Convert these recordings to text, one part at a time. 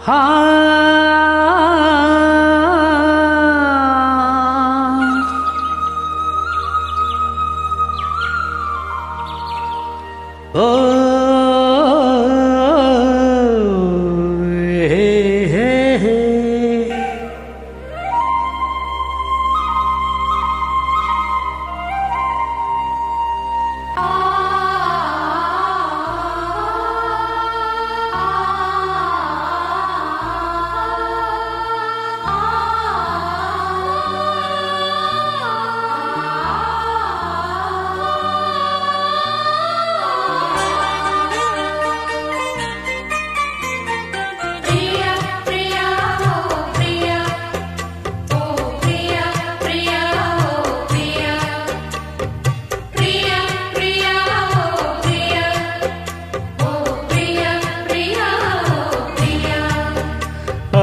ஆ ஓ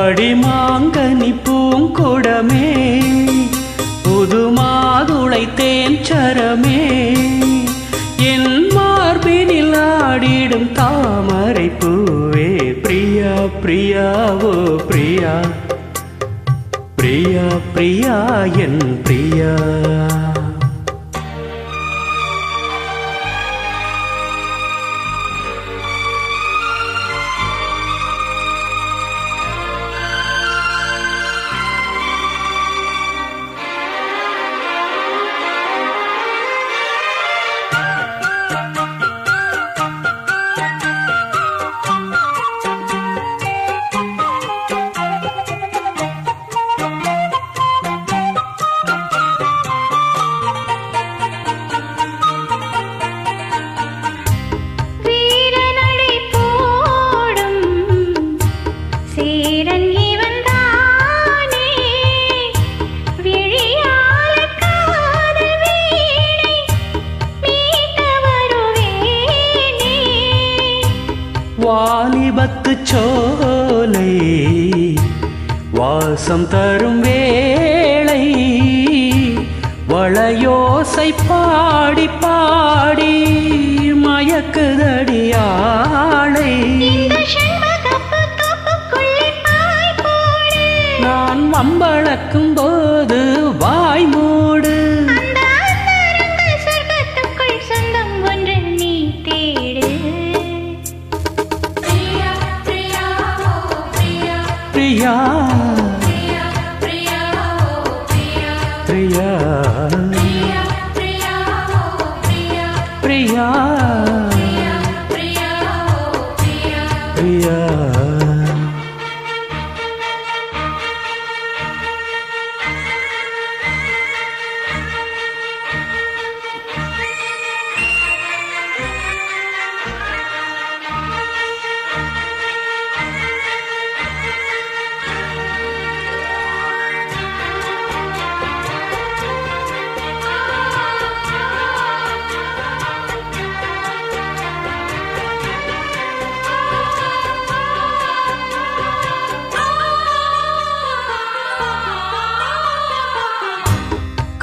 அடிமாங்கனி பூங்குடமே புது மாதுளை தேன் சரமே என் மார்பினில் ஆடிடும் தாமரை பூவே பிரியா பிரியா ஓ பிரியா பிரியா பிரியா என் பிரியா வாலிபத்து சோலை வாசம் தரும் வேளை வளையோசை பாடி பாடி மயக்குதடியாளை நான் வம்பளக்கும் போது வாய் மூடு பிரியா பிரியா பிரியா பிரியா பிரியா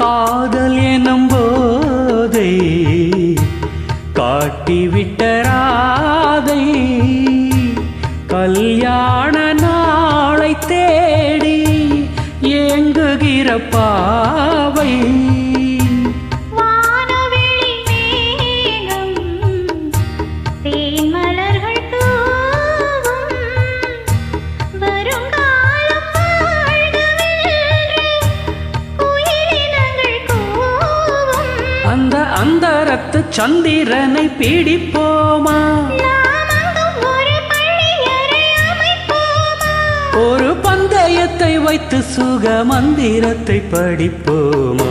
காதல் எனும் போதை காட்டிவிட்ட ராதை கல்யாண நாளை தேடி ஏங்குகிற பாவை அந்த அந்தரத்து சந்திரனை பிடிப்போமா ஒரு பந்தயத்தை வைத்து சுக மந்திரத்தை படிப்போமா